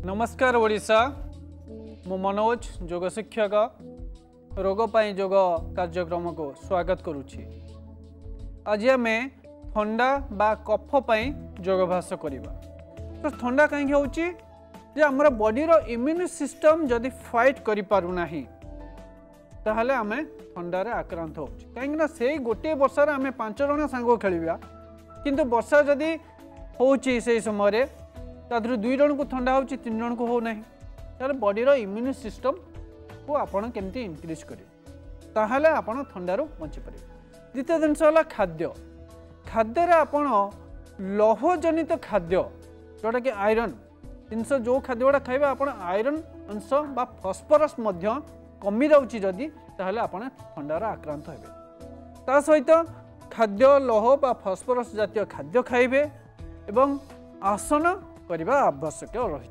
नमस्कार ओडिशा मु मनोज योग शिक्षक रोग पाई योग कार्यक्रम को स्वागत करुछि। आज आम थंडा बा कफ पाई योगाभ्यास करवा। तो थंडा कहीं होची आमर बॉडी रो इम्यून सिस्टम जदि फाइट करि पारु नाही ताहले आमे थंडार आक्रांत होची। कहीं से गोटे वर्षार आम 5 जण सांग खेलिया किंतु वर्षा जदि होची से समय तादर 2 जन को थंडा होची 3 जन को हो नहीं ताहले बॉडी रो इम्यून सिस्टम को आपण केमती इंक्रीज करिवे ताहले आपण थंडारू बंची परिवे। द्वितीय जिनस होला खाद्य। खाद्य रे आपण लौह जनित खाद्य जोटा कि आयरन जिनस जो खाद्य गुड़ा खाइबा आपण आयरन अंश बा फॉस्फोरस मध्य कमी जाउची जदि ताहले आपण थंडार आक्रांत हेबे। ता सहित खाद्य लौह बा फॉस्फोरस जातीय खाद्य खाइबे एवं आसन करबा आवश्यक रही।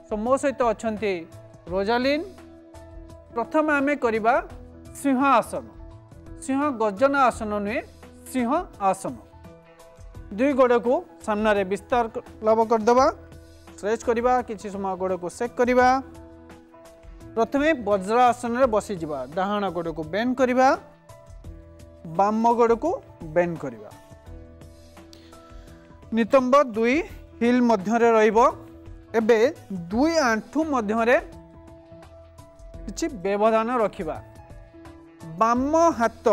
सो मो सहित अछंती रोजालिन। प्रथम आमे करबा सिंह आसन। सिंह गर्जन आसन नुहे सिंह आसन। 2 गोड़ को सामने विस्तार लाभ करदबा स्ट्रेच करबा किछि समय गोड़ को सेक करबा। प्रथमे वज्रासन रे बसी जिबा डाहाण गोड़ को बेंड करबा बाम गोड़ को बेंड करबा। नितंब 2 हिल मध्य रे रहिबो। एबे 2 आंठू मध्य रे किछि व्यवधान रखिबा। बाम हाथ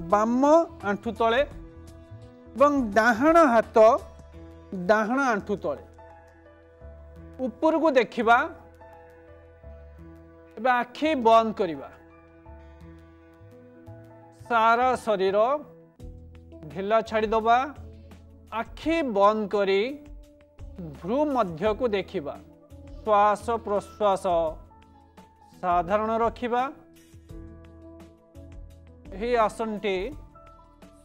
बाम आंठू तले एवं डाहाण हाथ डाहाण आंठू तले ऊपर को देखिबा। एबे आखि बंद करिबा। सारा शरीर ढिला छाड़ी दबा। आखि बंद करी भ्रू मध्य को देखिबा। श्वास प्रश्वास साधारण रखिबा। यही आसनटी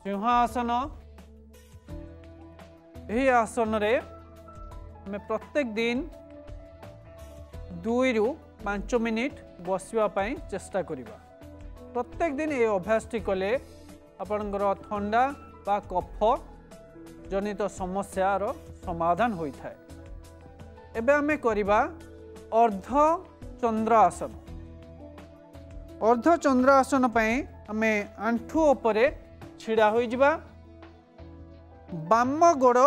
सिंहासन। यही आसन रे मैं प्रत्येक दिन 2 रु 5 मिनिट बसवा पाई चेष्टा करिबा। प्रत्येक दिन ये अभ्यासटी कले आपनकर थंडा बा कफ जनित समस्यार समाधान होई थाए। एबे आमे करिबा अर्ध चंद्रासन। अर्ध चंद्रासन पई आमे आंठू उपरे छिड़ा होई जिबा। बाम गोड़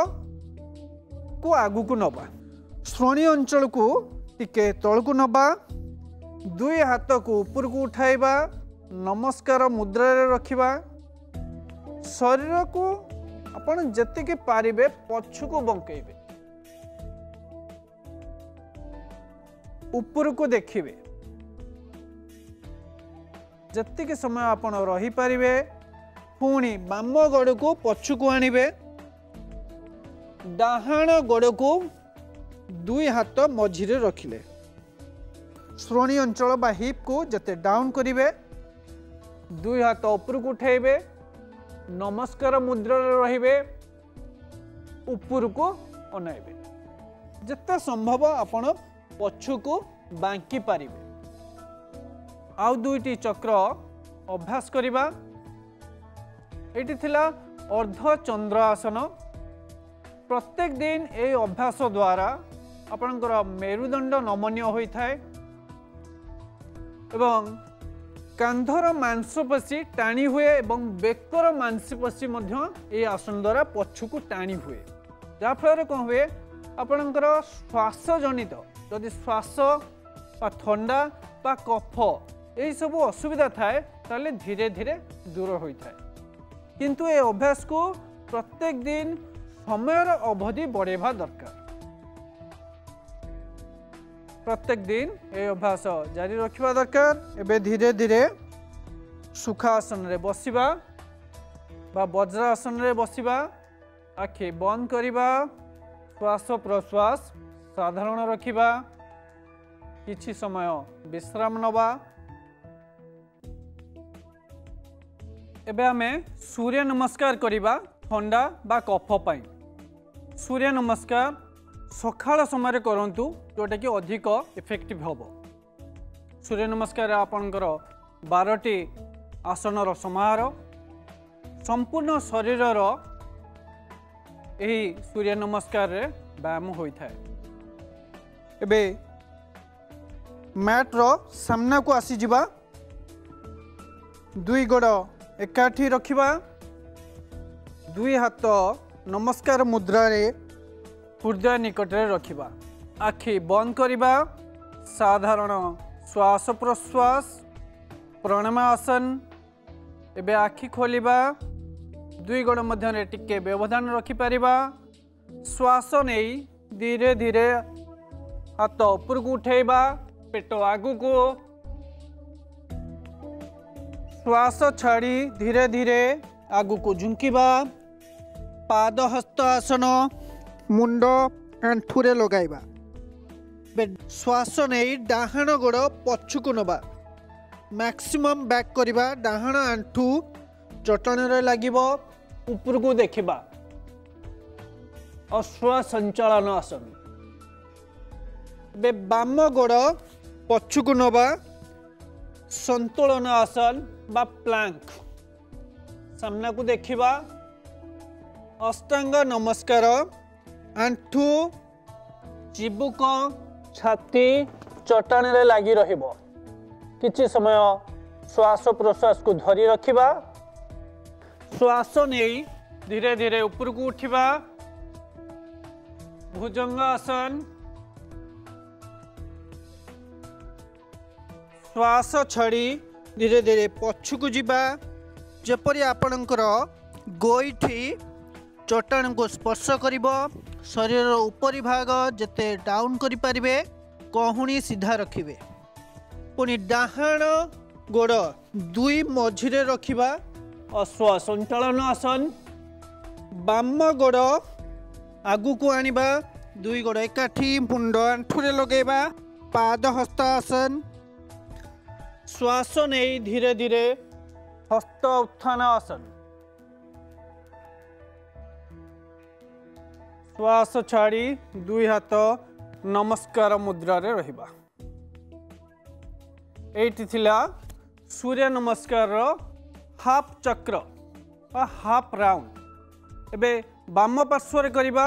को आगु को नबा। श्रोणी अंचल को टिके तल को नबा। 2 हाथ को ऊपर को उठाइबा। नमस्कार मुद्रा रे रखिबा। शरीर को आपण जतिके पारिबे पछु को बंकेइबे। ऊपर को देखिबे। जतिके समय आपण रही पारिबे। पुणी बाम गोड़ को पछु को आनिबे। डाहाण गोड़ को 2 हाथ मझिरे रखिले। श्रोणी अंचल बा हिप को जते डाउन करिवे। 2 हाथ ऊपर को उठाइबे। नमस्कार मुद्रा रे रहिबे। ऊपर को अनाइबे। जते संभव आपण पछु को बांकी पारिबे। आउ 2टी चक्र अभ्यास करिबा। एटी थिला अर्ध चंद्र आसन। प्रत्येक दिन ए अभ्यास द्वारा आपनकर मेरुदंड नमनीय होई थाए एवं कांधर मांसपेशी टाणी हुए एवं बेकर मांसपेशी मध्य ए आसन द्वारा पछु को टाणी हुए। जा फल कौन हुए आपनकर श्वास जनित जदि श्वास बा थंडा बा कफ यही सब असुविधा थाए ताले धीरे धीरे दूर होई थाए। किंतु ए अभ्यास को प्रत्येक दिन समयर अवधि बढ़ेबा दरकार। प्रत्येक दिन ए अभ्यास जारी रखिबा दरकार। एबे धीरे धीरे सुखासन रे बसिबा बा वज्रासन रे बसिबा। आखि बंद करिबा। श्वास प्रश्वास साधारण रखिबा। किछि समय विश्राम नबा। एबे आमे सूर्य नमस्कार करिबा थंडा बा कफ पाई। सूर्य नमस्कार सकाळ समय करंतु जोटा कि अधिक इफेक्टिव होबो। सूर्य नमस्कार आपनकर 12टी आसनर समाहार संपूर्ण शरीरर यही सूर्य नमस्कार रे व्यायाम होता है। एबे मैट रो सामना को आसी जिबा दुई गोड़ एकाठी रखिबा दुई हाथ नमस्कार मुद्रा रे हृदय निकट रे रखिबा आखि बंद करिबा साधारण श्वास प्रश्वास प्राणायाम एबे आखि खोलिबा दुई गोड़ मध्य टिके व्यवधान रखि पारिबा श्वास नहीं धीरे धीरे हाथ ऊपर को उठेबा पेट आगु को श्वास छाड़ी धीरे धीरे आगु को झुंकिबा पाद हस्त आसन मुंड आंठुरे लगाइबा श्वास नहीं डाहाण गोड़ पछुको नबा मैक्सिमम बैक करिबा डाहाण आंठू चटण रे लागिबो ऊपर को देखिबा अश्व संचालन आसन बे बाम गोड़ पछुको नबा संतुलन आसन बा प्लांक सामना को देखिबा अष्टांग नमस्कार आंठू चिबुक छाती चटाणी रे लागी रहिबो किछि समय श्वास प्रश्वास को धरी रखिबा श्वास नहीं धीरे धीरे ऊपर को उठिबा भुजंग आसन श्वास छाड़ी धीरे धीरे पछुको जिबा जेपरि आपणकर गोइठी चट्टान को स्पर्श करिबो शरीर ऊपरी भाग जेते डाउन करि पारिबे कहुणी सीधा रखिबे पुनी डाहाण गोड़ दुई मझिरे रखिबा अश्व संचालन आसन बाम गोड़ आगु को आनिबा दुई गोड़ एकाठी मुंड आंठुरे लगेबा पाद हस्त आसन श्वास नहीं धीरे धीरे हस्त उत्थान आसन श्वास छाड़ी दुई हाथ नमस्कार मुद्रा रे रहिबा एठी थिला सूर्य नमस्कार रो हाफ चक्र हाफ राउंड एबे बाम पार्श्व रे करिबा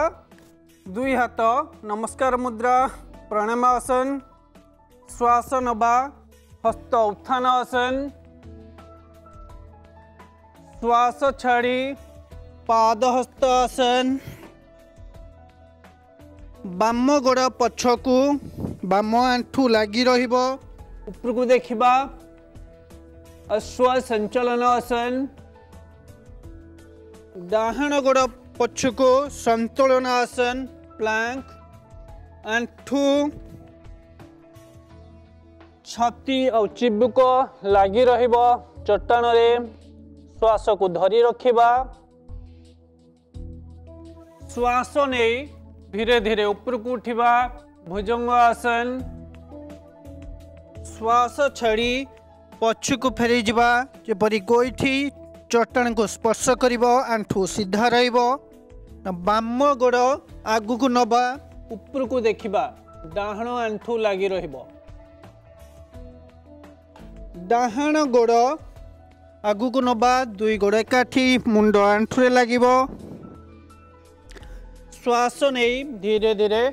दुई हाथ नमस्कार मुद्रा प्राणायाम आसन श्वास नबा हस्त उत्थान आसन श्वास छाड़ी पाद हस्त आसन बाम गोड़ पछकू बाम आंठू लगी रहिबो ऊपर को देखिबा अश्व संचालन आसन डाहाण गोड़ पछकू संतुलन आसन प्लांक आंठू छाती और चिबुक लगी रहिबो चट्टाण रे श्वास को धरी रखिबा श्वास नहीं धीरे धीरे ऊपर को उठिबा भुजंग आसन श्वास छाड़ी पछुको फेरी जिबा जेपरि गोइठी चट्टान को स्पर्श करिबो आंठू सीधा रहिबो बाम गोड़ आगु को नबा ऊपर को देखिबा डाहाण आंठू लगी रहिबो डाहाण गोड़ आगु को नबा दुई गोड़ एकाठी मुंड आंठुरे लागिबो श्वास नहीं धीरे धीरे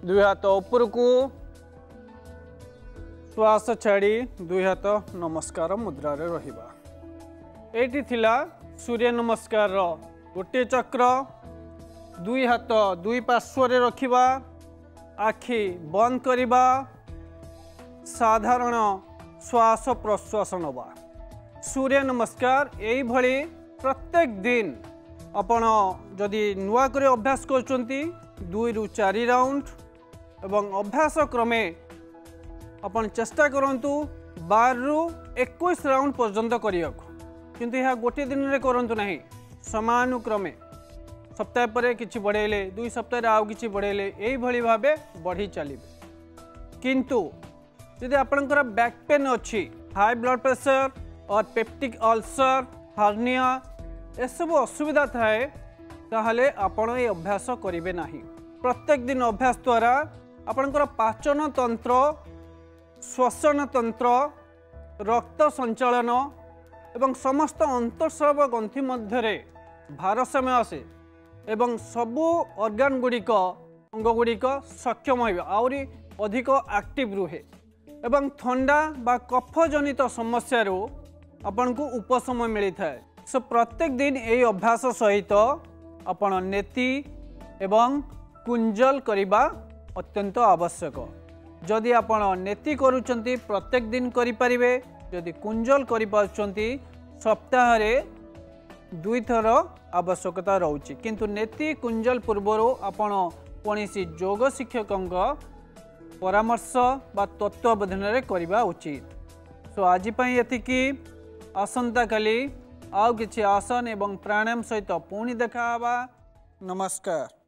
दुई हाथ ऊपर को श्वास छाड़ी दुई हाथ नमस्कार मुद्रा रे रहिबा एठी थिला सूर्य नमस्कार रो गोटे चक्र दुई हाथ दुई पार्श्व रे रखिबा आखि बंद करिबा साधारण श्वास प्रश्वास नबा सूर्य नमस्कार एई भली प्रत्येक दिन आपण जदि नुआ करे अभ्यास करचंती 2 रु 4 राउंड एवं अभ्यास क्रमे आपण चेष्टा करंतु 12 रु 21 राउंड पर्यंत करिया किंतु यह गोटे दिन रे करंतु नहीं समानुक्रमे सप्ताह पर किछि बढ़ेले 2 सप्ताह आउ किछि बढ़ेले एई भली भाबे बढ़ी चलिबे किंतु यदि आपनकर बैक पेन अछि हाई ब्लड प्रेशर और पेप्टिक अल्सर हार्निया ए सब असुविधा थाए ताहले आपण ये अभ्यास करिवे नाही प्रत्येक दिन अभ्यास द्वारा आपनकर पाचन तंत्र श्वसन तंत्र रक्त संचालन एवं समस्त अंतःस्राव ग्रंथि मध्य भारसाम्य आसे एवं सबु ऑर्गन गुड़िक अंग गुड़िक सक्षम हो अधिक एक्टिव रुहे एवं थंडा बा कफ जनित समस्या आपन को उपशम मिलता है। सो प्रत्येक दिन यही अभ्यास सहित आपण नेति एवं कुंजल करने अत्यंत आवश्यक। जदि आपण नेति करूचंती प्रत्येक दिन करिपारिबे, जदि कुंजल करिपारुचंती सप्ताह रे 2 थर आवश्यकता रहउची। किंतु नेति कुंजल पूर्वरु आपण कोनोसी योग शिक्षकंक परामर्श बा तत्वावधान रे करबा उचित। सो आज पई एतिकी, आसंता काली आउ किछि आसन एवं प्राणायाम सहित पुणी देखा। नमस्कार।